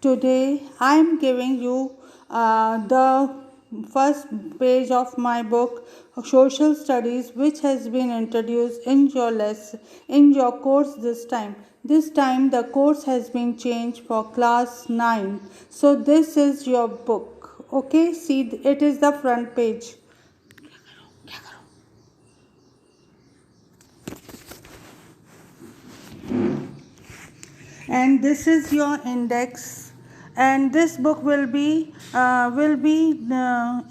Today I am giving you the first page of my book Social Studies, which has been introduced in your lesson in your course this time. This time the course has been changed for class 9. So this is your book. Okay, see it is the front page. And this is your index, and this book will be done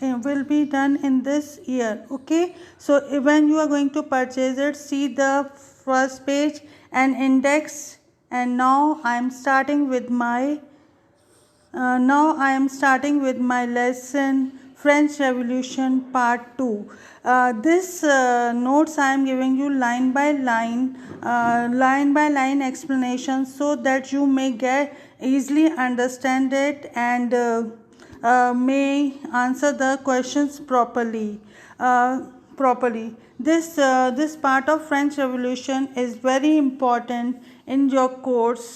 in this year. Okay, so when you are going to purchase it, see the first page and index. And now I am starting with my lesson French Revolution Part 2. This notes I am giving you line by line explanation, so that you may get easily understand it and may answer the questions properly. This part of French Revolution is very important in your course.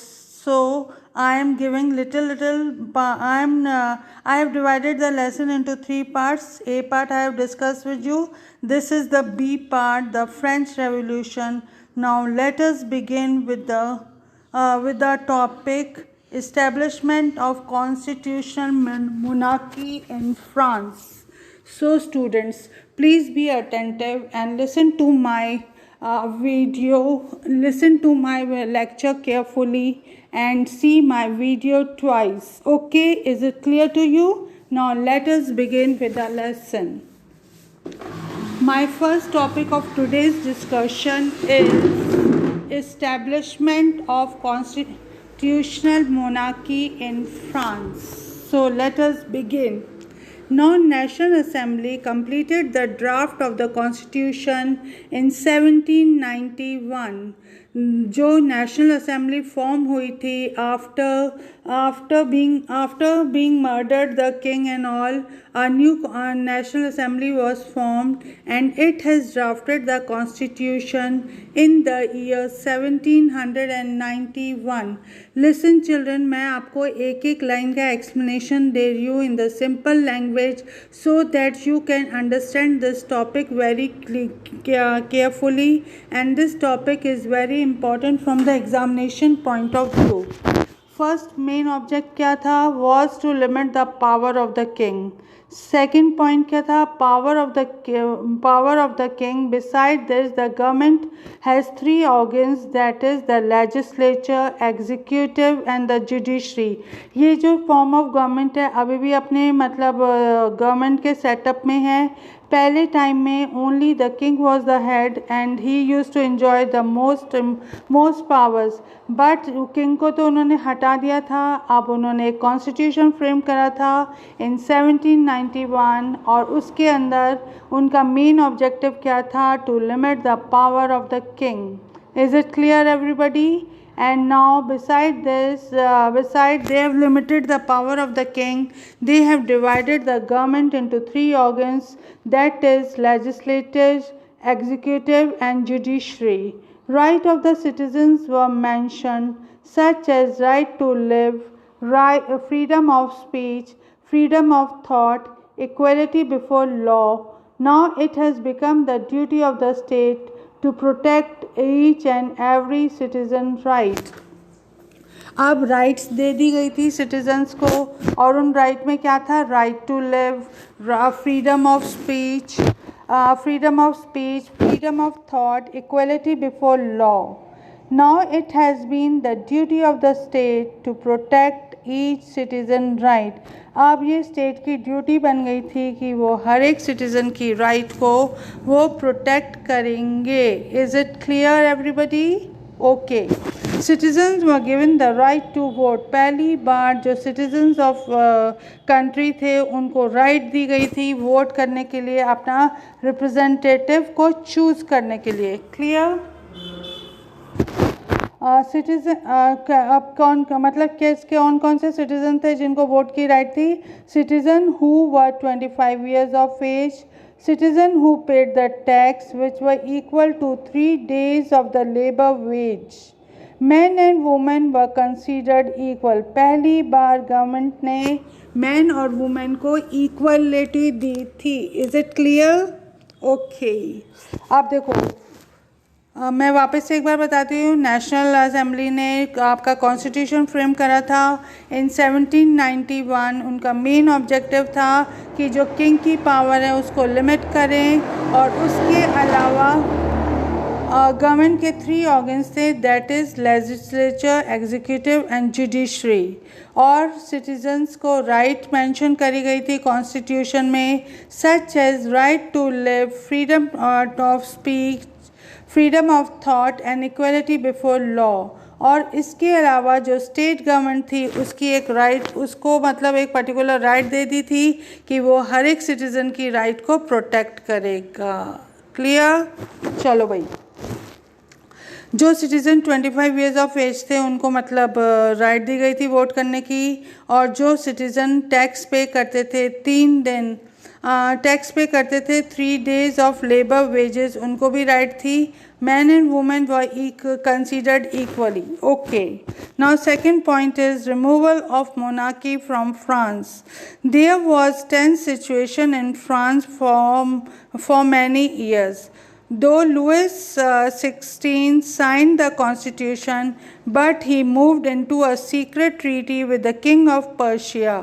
So I am giving I have divided the lesson into 3 parts. A part I have discussed with you. This is the B part, the French Revolution. Now let us begin with the topic establishment of constitutional monarchy in France. So students, please be attentive and listen to my listen to my lecture carefully and see my video twice. Okay, is it clear to you? Now let us begin with the lesson. My first topic of today's discussion is establishment of constitutional monarchy in France. So let us begin. Now National Assembly completed the draft of the Constitution in 1791. जो national assembly form हुई थी after being murdered the king and all, a new national assembly was formed and it has drafted the constitution in the year 1791. Listen children, मैं आपको एक एक line का explanation दे रही हूँ in the simple language so that you can understand this topic very carefully, and this topic is very important from the examination point of view. First main object क्या था? Was to limit the power of the king. Second point क्या था? Power of the king. Beside this, the government has 3 organs, that is the legislature, executive and the judiciary. ये जो form of government है अभी भी अपने मतलब government के setup में है. पहले टाइम में only the king was the head and he use to enjoy the most powers, but king को तो उन्होंने हटा दिया था. अब उन्होंने एक कॉन्स्टिट्यूशन फ्रेम करा था इन 1791 और उसके अंदर उनका मेन ऑब्जेक्टिव क्या था? To limit the power of the king. Is it clear everybody? And now beside this, they have limited the power of the king. They have divided the government into 3 organs, that is legislative, executive and judiciary. Right of the citizens were mentioned, such as right to live, freedom of speech, freedom of thought, equality before law. Now it has become the duty of the state to protect each and every citizen right. अब rights दे दी गई थी citizens को और उन right में क्या था? Right to live, freedom of speech, freedom of thought, equality before law. Now it has been the duty of the state to protect each citizen right. अब ये स्टेट की ड्यूटी बन गई थी कि वो हर एक सिटीज़न की राइट को वो प्रोटेक्ट करेंगे. Is it clear everybody? Okay. Citizens were given the right to vote. पहली बार जो सिटीजन्स ऑफ कंट्री थे उनको राइट दी गई थी वोट करने के लिए, अपना रिप्रेजेंटेटिव को चूज़ करने के लिए. क्लियर? सिटीजन अब मतलब कौन से सिटीजन थे जिनको वोट की राइट थी? Citizen who were 25 years of age, citizen who paid the tax which were equal to 3 days of the labor wage, man and women were considered equal, पहली बार government ने मैन और women को equality दी थी। Is it clear? Okay, आप देखो मैं वापस से एक बार बताती हूँ। नेशनल असेंबली ने आपका कॉन्स्टिट्यूशन फ्रेम करा था इन 1791। उनका मेन ऑब्जेक्टिव था कि जो किंग की पावर है उसको लिमिट करें, और उसके अलावा गवर्नमेंट के 3 ऑर्गन्स थे, that is legislature, executive and judiciary. और सिटीजन्स को राइट मेंशन करी गई थी कॉन्स्टिट्यूशन में, such as right to live, freedom of speech, freedom of thought and equality before law. और इसके अलावा जो स्टेट गवर्नमेंट थी उसकी एक राइट, उसको मतलब एक पर्टिकुलर राइट दे दी थी कि वो हर एक सिटीज़न की राइट को प्रोटेक्ट करेगा। क्लियर? चलो भाई, जो सिटीज़न 25 ईयर्स ऑफ एज थे उनको मतलब राइट दी गई थी वोट करने की, और जो सिटीज़न टैक्स पे करते थे 3 दिन टैक्स पे करते थे, 3 days ऑफ लेबर वेजेस, उनको भी राइट थी। Man and women were considered equally. Okay, now second point is removal of monarchy from France. There was tense situation in France for many years. Though Louis XVI signed the constitution, but he moved into a secret treaty with the king of Persia.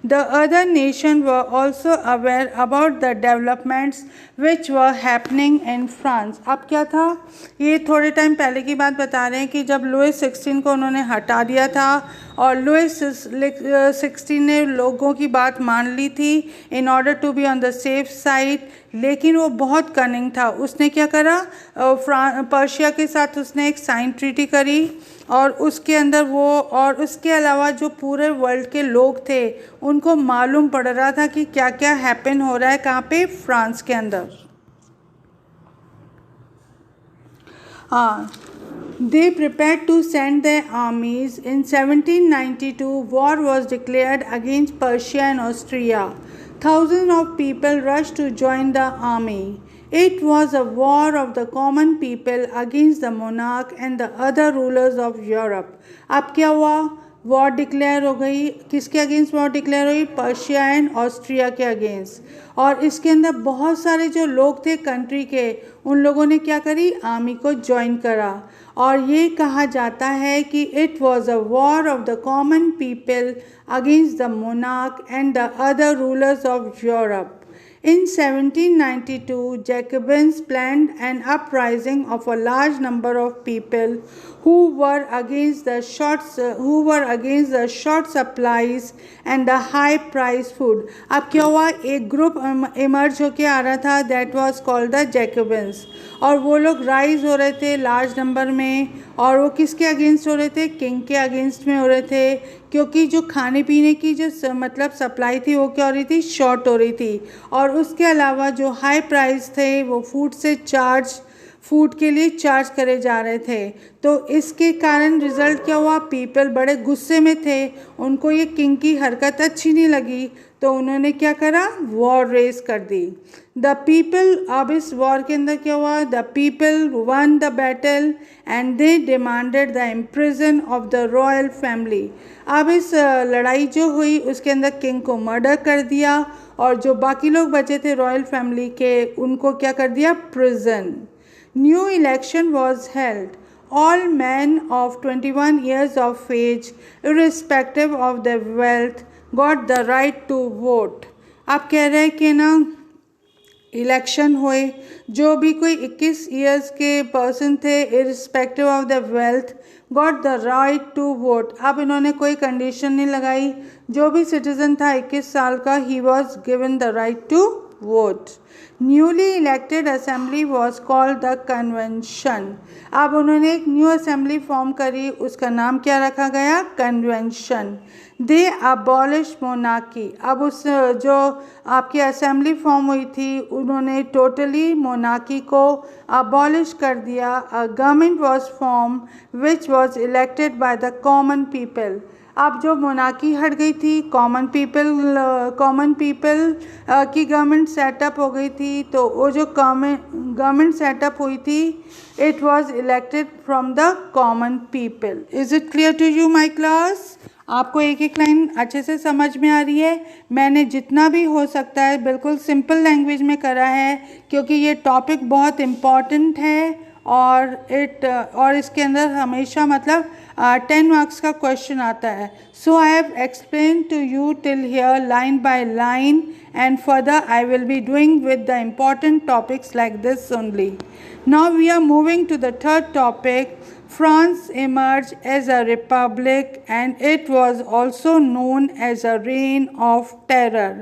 The other nations were also aware about the developments which were happening in France. अब क्या था, ये थोड़े time पहले की बात बता रहे हैं कि जब लुइस 16 को उन्होंने हटा दिया था और लुइस 16 ने लोगों की बात मान ली थी in order to be on the safe side, लेकिन वो बहुत कनिंग था। उसने क्या करा, पर्शिया के साथ उसने एक साइन ट्रीटी करी, और उसके अंदर वो, और उसके अलावा जो पूरे वर्ल्ड के लोग थे उनको मालूम पड़ रहा था कि क्या क्या हैपन हो रहा है कहाँ पे, फ्रांस के अंदर। हाँ, they prepared to send their armies. In 1792, war was declared against Persia and Austria. Thousands of people rushed to join the army. It was a war of the common people against the monarch and the other rulers of Europe. अब क्या हुआ, war declare हो गई। किसके against war declare हुई? Persia and Austria के against. और इसके अंदर बहुत सारे जो लोग थे कंट्री के, उन लोगों ने क्या करी, आर्मी को ज्वाइन करा। और ये कहा जाता है कि it was a war of the common people against the monarch and the other rulers of Europe. In 1792, Jacobins planned an uprising of a large number of people who were against the short supplies and the high price food. अब क्या हुआ, एक group emerge होके आ रहा था, that was called the Jacobins, और वो लोग राइज हो रहे थे लार्ज नंबर में, और वो किसके अगेंस्ट हो रहे थे? किंग के अगेंस्ट में हो रहे थे, क्योंकि जो खाने पीने की जो मतलब सप्लाई थी वो क्या हो रही थी, शॉर्ट हो रही थी। और उसके अलावा जो हाई प्राइस थे वो फूड के लिए चार्ज करे जा रहे थे। तो इसके कारण रिज़ल्ट क्या हुआ, पीपल बड़े गुस्से में थे, उनको ये किंग की हरकत अच्छी नहीं लगी, तो उन्होंने क्या करा, वॉर रेस कर दी। द पीपल, अब इस वॉर के अंदर क्या हुआ, the people one the battle and they demanded the imprison of the royal family. अब इस लड़ाई जो हुई उसके अंदर किंग को मर्डर कर दिया, और जो बाकी लोग बचे थे रॉयल फैमिली के, उनको क्या कर दिया, prison. New election was held. All men of 21 years of age, irrespective of their wealth, got the right to vote. आप कह रहे हैं कि ना इलेक्शन हुए, जो भी कोई 21 ईयर्स के पर्सन थे, irrespective of the wealth, got the right to vote. अब इन्होंने कोई कंडीशन नहीं लगाई, जो भी सिटीज़न था 21 साल का, he was given the right to vote. Newly elected assembly was called the convention. अब उन्होंने एक न्यू असेंबली फॉर्म करी, उसका नाम क्या रखा गया, कन्वेंशन। दे अबॉलिश मोनार्की। अब उस जो आपकी असेंबली फॉर्म हुई थी उन्होंने टोटली मोनार्की को अबॉलिश कर दिया। A government was form which was elected by the common people. अब जो मोनार्की हट गई थी, कॉमन पीपल की गवर्नमेंट सेटअप हो गई थी, तो वो जो गवर्नमेंट सेटअप हुई थी, it was elected from the common people. Is it clear to you my class? आपको एक एक लाइन अच्छे से समझ में आ रही है? मैंने जितना भी हो सकता है बिल्कुल सिंपल लैंग्वेज में करा है, क्योंकि ये टॉपिक बहुत इम्पॉर्टेंट है और इसके अंदर हमेशा मतलब 10 मार्क्स का क्वेश्चन आता है। So I have explain to you till here line by line, and further I will be doing with the important topics like this only. Now we are moving to the third topic. France emerged as a republic and it was also known as a reign of terror.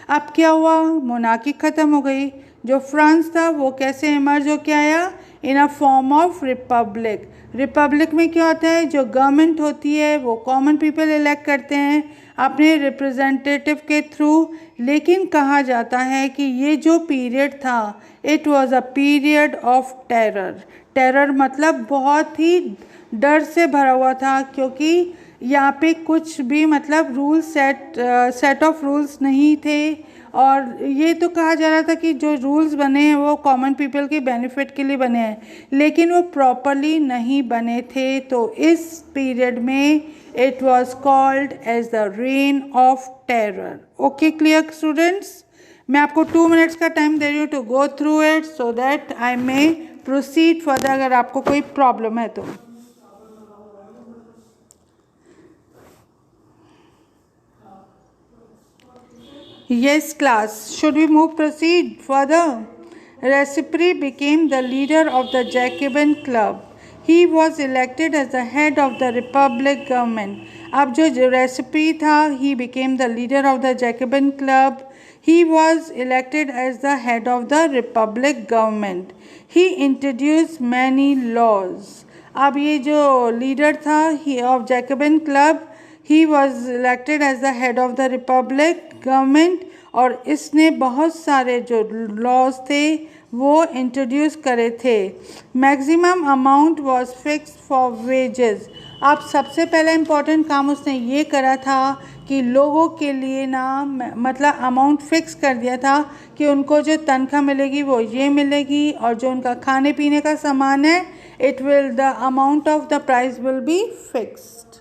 अब क्या हुआ? Monarchy ख़त्म हो गई। जो France था वो कैसे इमर्ज हो के आया? In a form of republic. Republic में क्या होता है? जो गवर्नमेंट होती है वो कॉमन पीपल इलेक्ट करते हैं अपने रिप्रेजेंटेटिव के थ्रू, लेकिन कहा जाता है कि ये जो पीरियड था, it was a period of terror. Terror मतलब बहुत ही डर से भरा हुआ था, क्योंकि यहाँ पे कुछ भी मतलब सेट ऑफ रूल्स नहीं थे, और ये तो कहा जा रहा था कि जो रूल्स बने हैं वो कॉमन पीपल के बेनिफिट के लिए बने हैं, लेकिन वो प्रॉपरली नहीं बने थे। तो इस पीरियड में it was called as the reign of terror. Okay clear students? मैं आपको 2 मिनट्स का टाइम दे रही हूँ to go through it so that I may proceed further अगर आपको कोई प्रॉब्लम है तो। Yes, class. Should we proceed further? Robespierre became the leader of the Jacobin Club. He was elected as the head of the Republic government. अब जो Robespierre था, he became the leader of the Jacobin Club. He was elected as the head of the Republic government. He introduced many laws. अब ये जो leader था of Jacobin Club, he was elected as the head of the Republic government, और इसने बहुत सारे जो laws थे वो इंट्रोड्यूस करे थे। Maximum amount was fixed for wages. अब सबसे पहला इम्पोर्टेंट काम उसने ये करा था कि लोगों के लिए ना मतलब अमाउंट फिक्स कर दिया था कि उनको जो तनख्वाह मिलेगी वो ये मिलेगी, और जो उनका खाने पीने का सामान है the amount of the price will be fixed.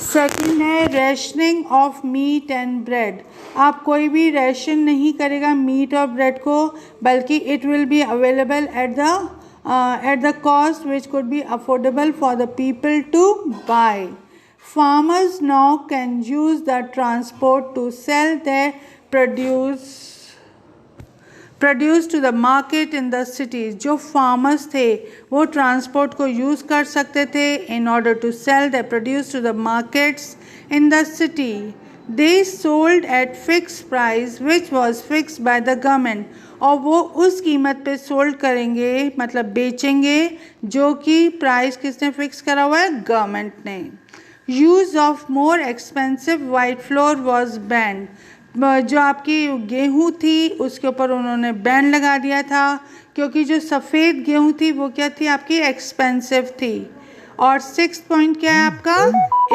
Second है rationing of meat and bread. आप कोई भी रेशन नहीं करेगा मीट और ब्रेड को, बल्कि it will be available at the cost which could be affordable for the people to buy. Farmers now can use the transport to sell their produce to the market in the cities. जो farmers थे वो transport को use कर सकते थे in order to sell the produce to the markets in the city. They sold at fix price which was fix by the government, और वो उस कीमत पे सोल्ड करेंगे मतलब बेचेंगे जो कि प्राइस किसने फिक्स करा हुआ है? गवर्नमेंट ने। Use of more expensive white floor was banned. जो आपकी गेहूँ थी उसके ऊपर उन्होंने बैन लगा दिया था, क्योंकि जो सफ़ेद गेहूँ थी वो क्या थी? आपकी एक्सपेंसिव थी। और 6th पॉइंट क्या है आपका?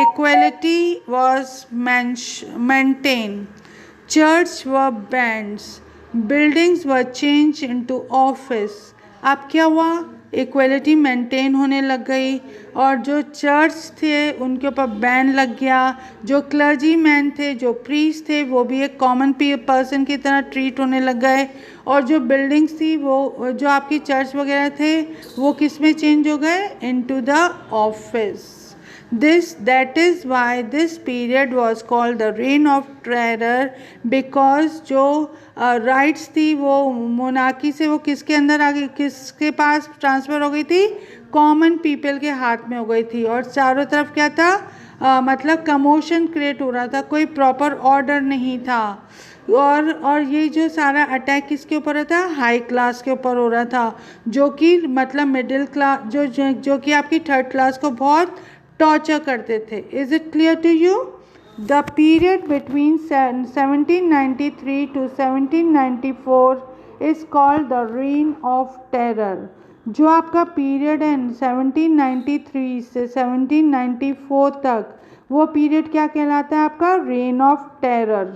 Equality was maintain. चर्च व बैंड्स, बिल्डिंग्स व चेंज इनटू ऑफिस। अब क्या हुआ? इक्वलिटी मेंटेन होने लग गई, और जो चर्च थे उनके ऊपर बैन लग गया। जो क्लर्जी मैन थे, जो प्रीस्ट थे, वो भी एक कॉमन पर्सन की तरह ट्रीट होने लग गए, और जो बिल्डिंग्स थी वो जो आपकी चर्च वगैरह थे वो किस में चेंज हो गए? Into the office. That is why this period was called the reign of terror, because जो राइट्स थी वो मोनार्की से वो किसके अंदर आ गई, किसके पास ट्रांसफ़र हो गई थी? कॉमन पीपल के हाथ में हो गई थी। और चारों तरफ क्या था? मतलब कमोशन क्रिएट हो रहा था, कोई प्रॉपर ऑर्डर नहीं था। और ये जो सारा अटैक किसके ऊपर हो रहा था? हाई क्लास के ऊपर हो रहा था, जो कि मतलब मिडिल क्लास जो कि आपकी 3rd क्लास को बहुत टॉर्चर करते थे। Is it clear to you? The period between 1793 to 1794 is called the reign of terror. जो आपका पीरियड है 1793 से 1794 तक, वो पीरियड क्या कहलाता है आपका? Rain of terror.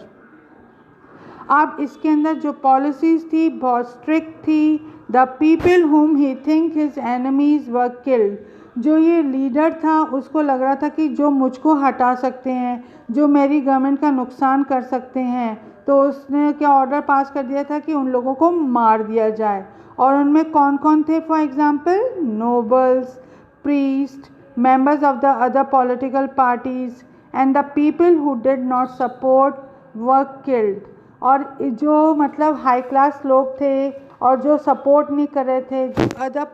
अब इसके अंदर जो पॉलिसीज़ थी बहुत स्ट्रिक्ट थी। The people whom he think his enemies were killed. जो ये लीडर था उसको लग रहा था कि जो मुझको हटा सकते हैं, जो मेरी गवर्नमेंट का नुकसान कर सकते हैं, तो उसने क्या ऑर्डर पास कर दिया था कि उन लोगों को मार दिया जाए। और उनमें कौन कौन थे? For example nobles, priest, members of the other political parties and the people who did not support were killed। और जो मतलब हाई क्लास लोग थे और जो सपोर्ट नहीं कर रहे थे, जो अदर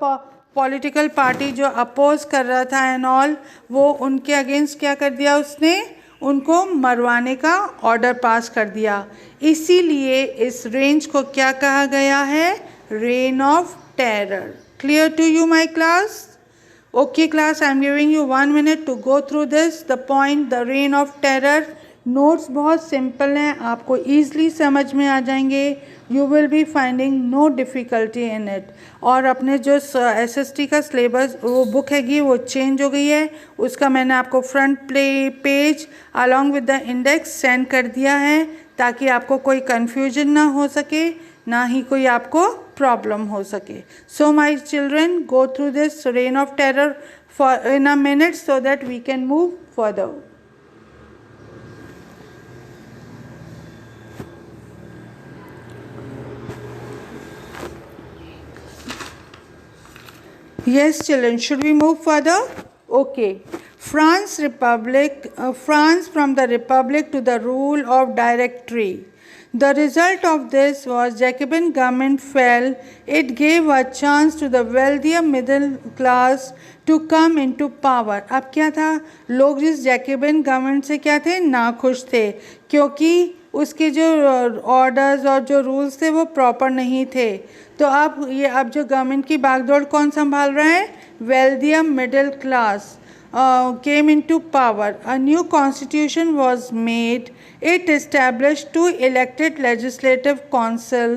पॉलिटिकल पार्टी जो अपोज कर रहा था एंड ऑल, वो उनके अगेंस्ट क्या कर दिया उसने? उनको मरवाने का ऑर्डर पास कर दिया। इसीलिए इस रेंज को क्या कहा गया है? Reign of terror. Clear to you my class? Okay class, I am giving you 1 minute to go through this, the point, the reign of terror। Notes बहुत सिंपल हैं, आपको ईज़िली समझ में आ जाएंगे। You will be finding no difficulty in it. और अपने जो एसएसटी का सिलेबस वो बुक हैगी वो चेंज हो गई है, उसका मैंने आपको front page along with the index send कर दिया है ताकि आपको कोई कन्फ्यूजन ना हो सके, ना ही कोई आपको प्रॉब्लम हो सके। So my children, go through this reign of terror for in a minute so that we can move further. Yes children, should we move further? Okay. France from the republic to the rule of directory। The result of this was Jacobin government fell. It gave a chance to the wealthier middle class to come into power। अब क्या था? लोग जिस Jacobin government से क्या थे? नाखुश थे, क्योंकि उसके जो ऑर्डर्स और जो रूल्स थे वो प्रॉपर नहीं थे। तो अब जो गवर्नमेंट की बागडोर कौन संभाल रहा है? Wealthier middle class came into power। A new constitution was made। It established 2 elected legislative council।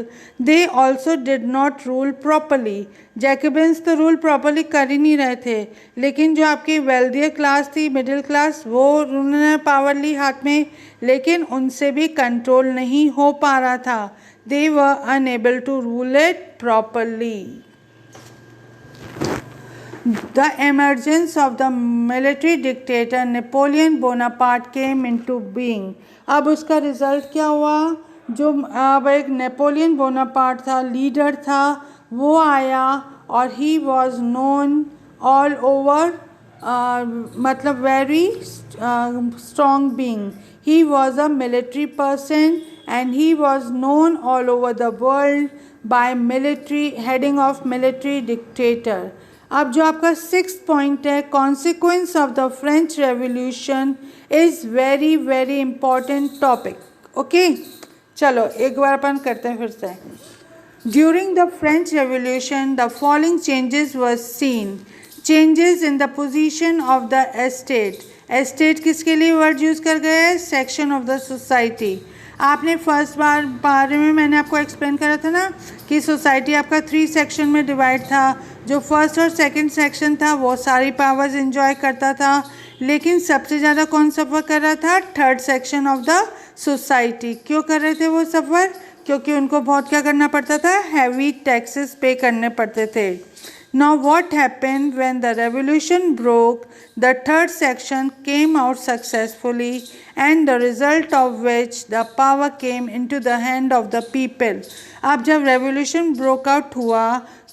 They also did not rule properly। जैकबिन्स तो रूल प्रॉपरली कर ही नहीं रहे थे, लेकिन जो आपकी वेल्थियर क्लास थी, मिडिल क्लास, वो उन्होंने पावर ली हाथ में, लेकिन उनसे भी कंट्रोल नहीं हो पा रहा था। They were unable to rule it properly। The emergence of the military dictator Napoleon Bonaparte came into being। अब उसका रिज़ल्ट क्या हुआ? जो अब एक नेपोलियन बोनापार्ट था, लीडर था, वो आया और he was known all over, मतलब very strong being. He was a military person and he was known all over the world by military heading of military dictator। अब जो आपका 6th पॉइंट है, consequence of the French Revolution is very very important topic। Okay, चलो एक बार अपन करते हैं फिर से। During the French Revolution, the following changes were seen। Changes in the position of the estate। estate किसके लिए वर्ड यूज़ कर गया है? Section of the society. आपने फर्स्ट बारे में मैंने आपको एक्सप्लेन करा था ना कि सोसाइटी आपका 3 सेक्शन में डिवाइड था। जो फर्स्ट और सेकंड सेक्शन था वो सारी पावर्स एंजॉय करता था, लेकिन सबसे ज़्यादा कौन सफ़र कर रहा था? Third section of the society. क्यों कर रहे थे वो सफ़र? क्योंकि उनको बहुत क्या करना पड़ता था? हैवी टैक्सेस पे करने पड़ते थे। Now what happened when the revolution broke? The third section came out successfully, and the result of which the power came into the hand of the people। अब जब revolution broke out हुआ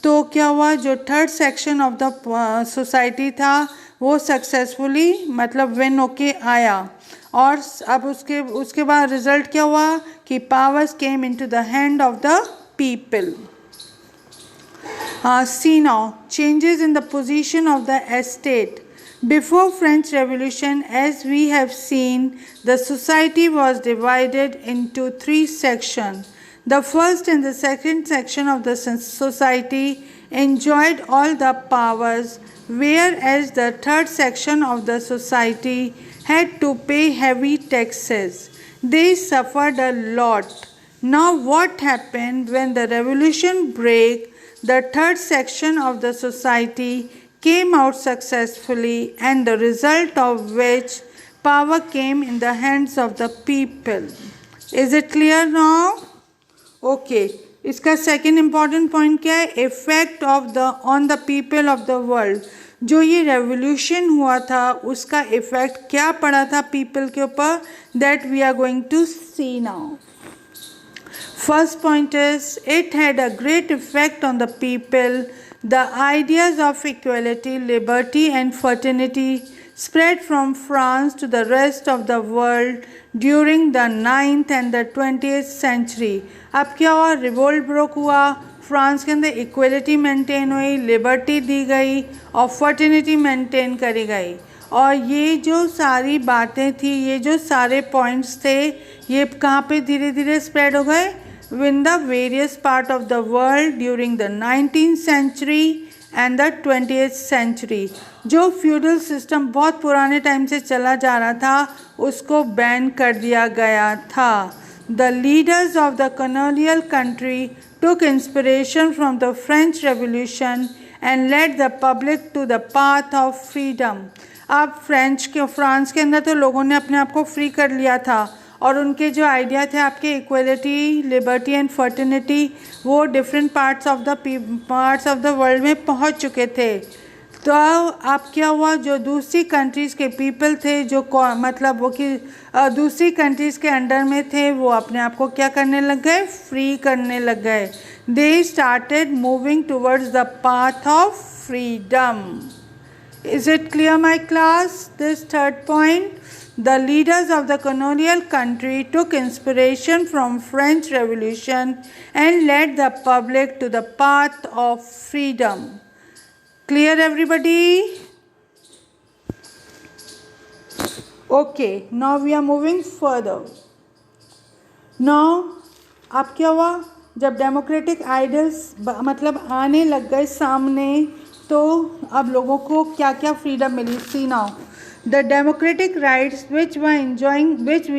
तो क्या हुआ? जो third section of the society था वो successfully मतलब विन होके आया, और अब उसके बाद रिजल्ट क्या हुआ कि powers came into the hand of the people. See now, changes in the position of the estate। Before French Revolution, as we have seen, the society was divided into 3 sections। The first and the second section of the society enjoyed all the powers, whereas the third section of the society had to pay heavy taxes। They suffered a lot। Now what happened when the revolution broke? the third section of the society came out successfully, and the result of which power came in the hands of the people. Is it clear now? Okay. इसका second important point क्या है? Effect of the on the people of the world. जो ये revolution हुआ था उसका effect क्या पड़ा था पीपल के ऊपर, that we are going to see now. First point is, it had a great effect on the people. The ideas of equality, liberty and fraternity spread from France to the rest of the world during the 9th and the 20th century. अब क्या हुआ? Revolt broke हुआ, France के अंदर equality maintain हुई, liberty दी गई और fraternity maintain करी गई. और ये जो सारी बातें थी, ये जो सारे पॉइंट्स थे, ये कहाँ पे धीरे धीरे स्प्रेड हो गए? in the various part of the world during the 19th century and the 20th century. जो फ्यूडल सिस्टम बहुत पुराने टाइम से चला जा रहा था उसको बैन कर दिया गया था. The leaders of the colonial country took inspiration from the French Revolution and led the public to the path of freedom. अब फ्रांस के अंदर तो लोगों ने अपने आप को फ्री कर लिया था और उनके जो आइडिया थे आपके इक्वलिटी, लिबर्टी एंड फर्टिनिटी, वो different parts of the world में पहुंच चुके थे. तो अब क्या हुआ? जो दूसरी कंट्रीज़ के पीपल थे, जो मतलब वो कि दूसरी कंट्रीज़ के अंडर में थे, वो अपने आप को क्या करने लग गए? फ्री करने लग गए. They started moving towards the path of freedom. Is it clear, my class? This third point. The leaders of the colonial country took inspiration from French Revolution and led the public to the path of freedom. Clear, everybody? Okay, now we are moving further. Now, अब क्या हुआ? जब democratic ideals मतलब आने लग गए सामने, तो अब लोगों को क्या क्या फ्रीडम मिली. See now. The democratic rights which we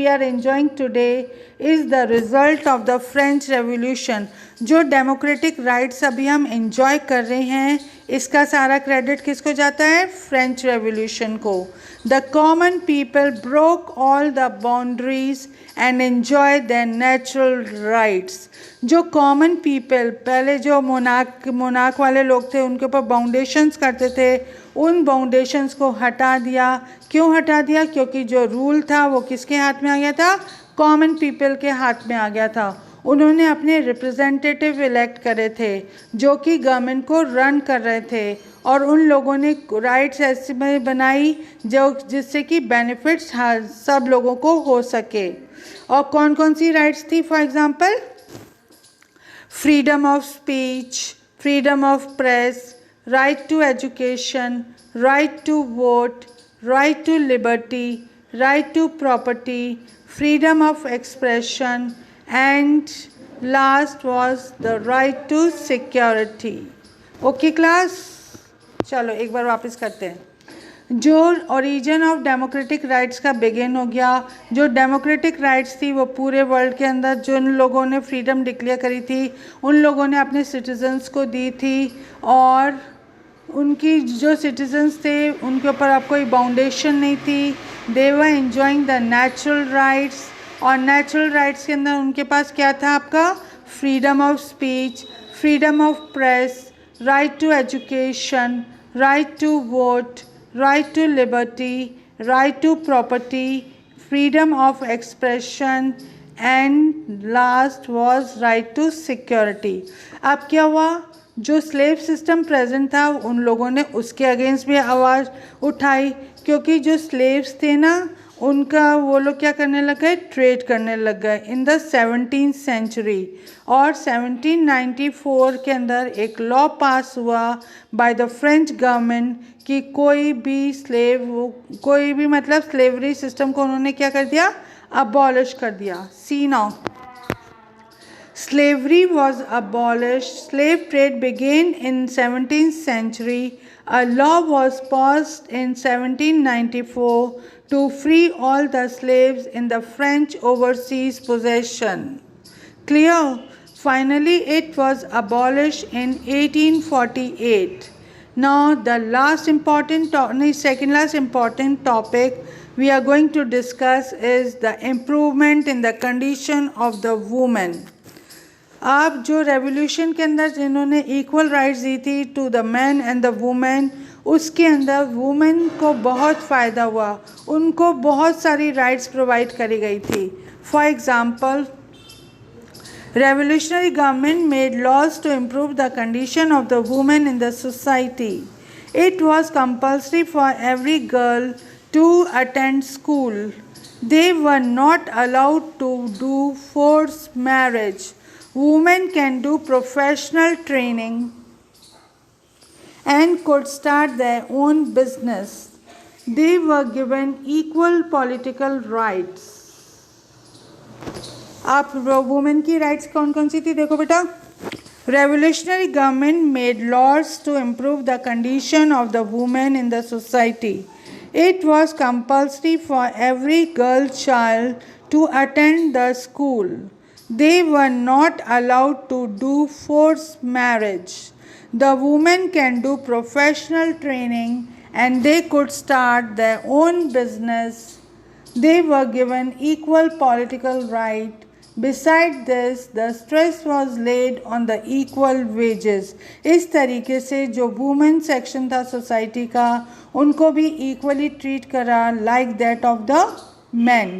are enjoying today is the result of the French Revolution. जो democratic rights अभी हम enjoy कर रहे हैं, इसका सारा क्रेडिट किसको जाता है? French Revolution को. The common people broke all the boundaries and enjoyed their natural rights. जो कॉमन पीपल, पहले जो मोनार्क वाले लोग थे उनके ऊपर बाउंडेशंस करते थे, उन बाउंडेशंस को हटा दिया. क्यों हटा दिया? क्योंकि जो रूल था वो किसके हाथ में आ गया था? कॉमन पीपल के हाथ में आ गया था. उन्होंने अपने रिप्रेजेंटेटिव इलेक्ट करे थे जो कि गवर्नमेंट को रन कर रहे थे, और उन लोगों ने राइट्स ऐसी बनाई जो जिससे कि बेनिफिट्स सब लोगों को हो सके. और कौन कौन सी राइट्स थी? For example, freedom of speech, freedom of press, right to education, right to vote, right to liberty, right to property, freedom of expression, and last was the right to security. Okay class? चलो एक बार वापस करते हैं. जो origin of democratic rights का begin हो गया. जो डेमोक्रेटिक राइट्स थी वो पूरे वर्ल्ड के अंदर जिन लोगों ने फ्रीडम डिक्लेयर करी थी उन लोगों ने अपने सिटीजन्स को दी थी, और उनकी जो सिटीजन्स थे उनके ऊपर अब कोई बाउंडेशन नहीं थी. They were enjoying the natural rights, और नेचुरल राइट्स के अंदर उनके पास क्या था? आपका freedom of speech, freedom of press, right to education, right to vote, right to liberty, right to property, freedom of expression, and last was right to security. अब क्या हुआ? जो स्लेव सिस्टम प्रेजेंट था उन लोगों ने उसके अगेंस्ट भी आवाज़ उठाई, क्योंकि जो स्लेव्स थे ना उनका वो लोग क्या करने लग गए? ट्रेड करने लग गए इन द 17th सेंचुरी. और 1794 के अंदर एक लॉ पास हुआ बाय द फ्रेंच गवर्नमेंट कि कोई भी मतलब स्लेवरी सिस्टम को उन्होंने क्या कर दिया? अबॉलिश कर दिया. सी now. Slavery was abolished. Slave trade began in 17th century. A law was passed in 1794 to free all the slaves in the French overseas possession. Clear? Finally, it was abolished in 1848. Now, the second last important topic we are going to discuss is the improvement in the condition of the woman. अब जो revolution के अंदर जिन्होंने equal rights दी थी to the man and the women, उसके अंदर women को बहुत फ़ायदा हुआ, उनको बहुत सारी राइट्स प्रोवाइड करी गई थी. For example, revolutionary government made laws to improve the condition of the women in the society. It was compulsory for every girl to attend school. They were not allowed to do forced marriage. Women can do professional training and could start their own business. They were given equal political rights. आप women की rights कौन कौन सी थी देखो बेटा. Revolutionary government made laws to improve the condition of the women in the society. It was compulsory for every girl child to attend the school. They were not allowed to do forced marriage. The women can do professional training and they could start their own business. They were given equal political right. Besides this, the stress was laid on the equal wages. इस तरीके से जो women section था society का, उनको भी equally treat करा like that of the men.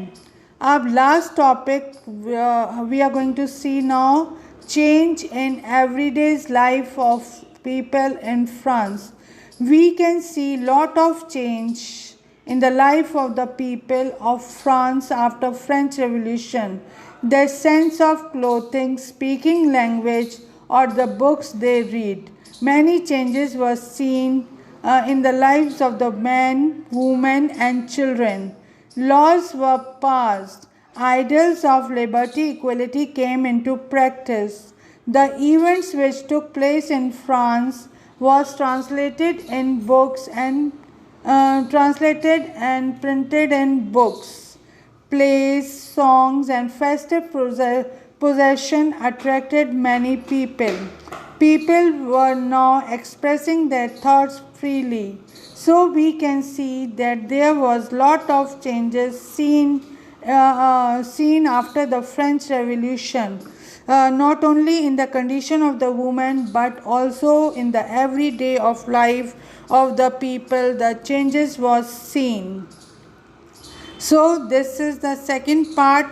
अब last topic we are going to see now, change in everyday's life of people in France. We can see lot of change in the life of the people of France after French Revolution. Their sense of clothing, speaking language, or the books they read. Many changes were seen in the lives of the men, women, and children. Laws were passed. Ideals of liberty, equality came into practice. The events which took place in France was translated in books and translated and printed in books. Plays, songs, and festive procession attracted many people. People were now expressing their thoughts freely. So we can see that there was lot of changes seen after the French Revolution. Not only in the condition of the woman but also in the everyday of life of the people, the changes was seen. So this is the second part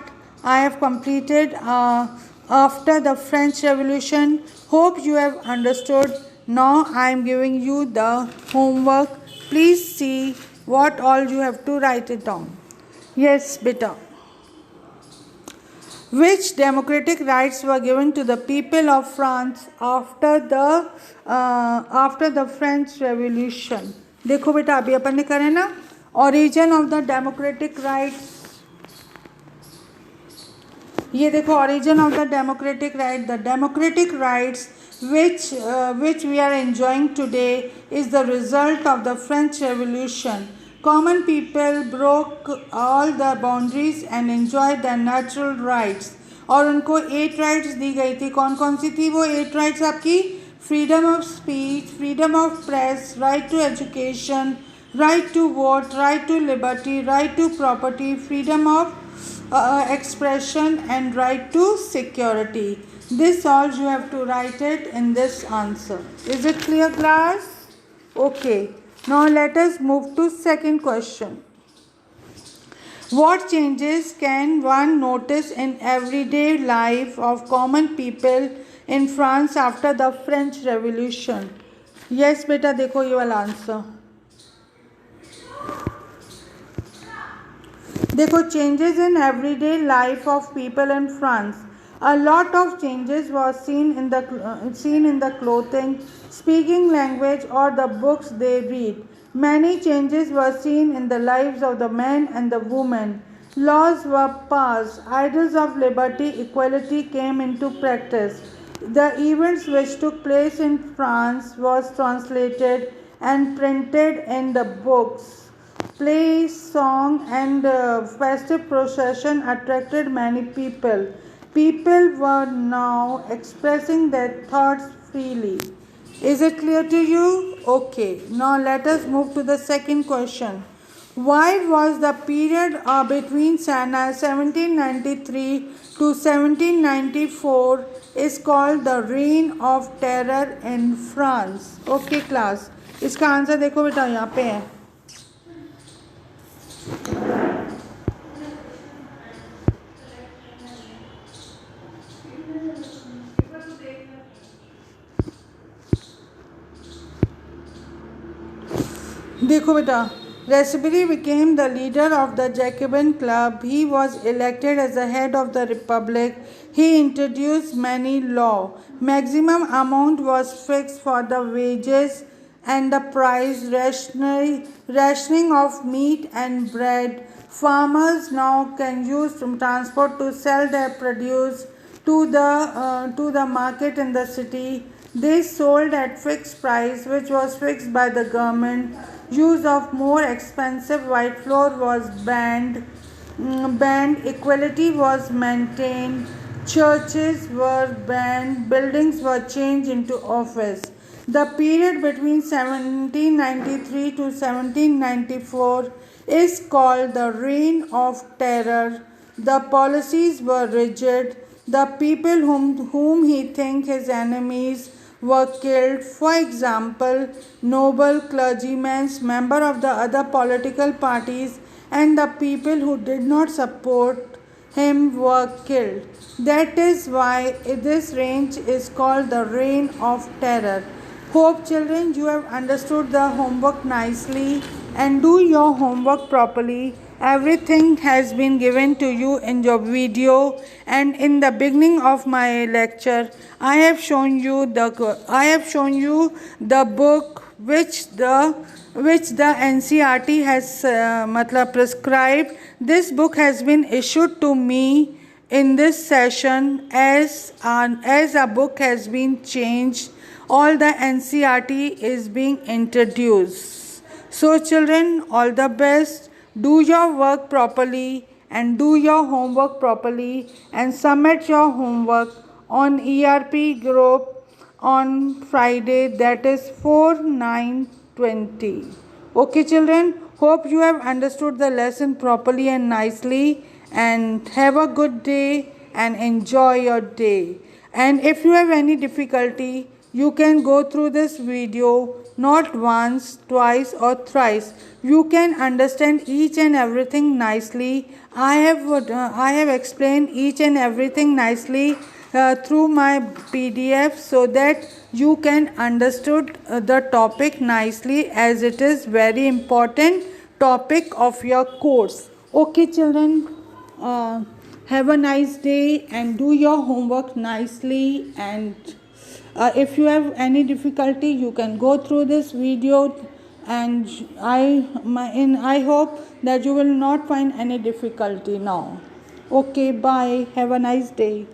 I have completed after the French Revolution. Hope you have understood. Now I am giving you the homework. Please see what all you have to write it down. Yes beta. Which democratic rights were given to the people of France after the French Revolution? देखो बेटा, अभी अपन ने करे ना origin of the democratic rights. ये देखो origin of the democratic right. The democratic rights which we are enjoying today is the result of the French Revolution. Common people broke all the boundaries and enjoyed their natural rights. और उनको 8 rights दी गई थी. कौन कौन सी थी वो 8 rights आपकी? Freedom of speech, freedom of press, right to education, right to vote, right to liberty, right to property, freedom of expression, and right to security. This all you have to write it in this answer. Is it clear, class? Okay. Now let us move to second question. What changes can one notice in everyday life of common people in France after the French Revolution? Yes बेटा, देखो ये वाला answer. देखो, changes in everyday life of people in France. A lot of changes was seen in the clothing, speaking language, or the books they read. Many changes were seen in the lives of the men and the women. Laws were passed. Ideals of liberty, equality came into practice. The events which took place in France was translated and printed in the books. Plays, song, and festive procession attracted many people. People were now expressing their thoughts freely. Is it clear to you? Okay, now let us move to the second question. Why was the period between 1793 to 1794 is called the Reign of Terror in France? Okay class, इसका answer देखो बेटा यहाँ पे है. देखो बेटा, Raspberry became the leader of the Jacobin Club. He was elected as the head of the republic. He introduced many laws. Maximum amount was fixed for the wages and the price, rationing of meat and bread. Farmers now can use transport to sell their produce to the market in the city. They sold at fixed price, which was fixed by the government. Use of more expensive white flour was banned. Equality was maintained. Churches were banned. Buildings were changed into office. The period between 1793 to 1794 is called the Reign of Terror. The policies were rigid. The people whom he thinks his enemies were killed. For example, noble clergymen, members of the other political parties, and the people who did not support him were killed. That is why this reign is called the Reign of Terror. Hope children you have understood the homework nicely and do your homework properly. Everything has been given to you in your video, and in the beginning of my lecture I have shown you the book which the NCERT has prescribed. This book has been issued to me in this session as a book has been changed. All the NCERT is being introduced. So children, all the best. Do your work properly and do your homework properly and submit your homework on ERP group on Friday, that is 4/9/20. Okay children, hope you have understood the lesson properly and nicely, and have a good day and enjoy your day. And if you have any difficulty, you can go through this video not once, twice or thrice. You can understand each and everything nicely. I have explained each and everything nicely through my PDF, so that you can understood the topic nicely, as it is very important topic of your course. Okay children, have a nice day and do your homework nicely, and if you have any difficulty you can go through this video, and I hope that you will not find any difficulty now. Okay, bye, have a nice day.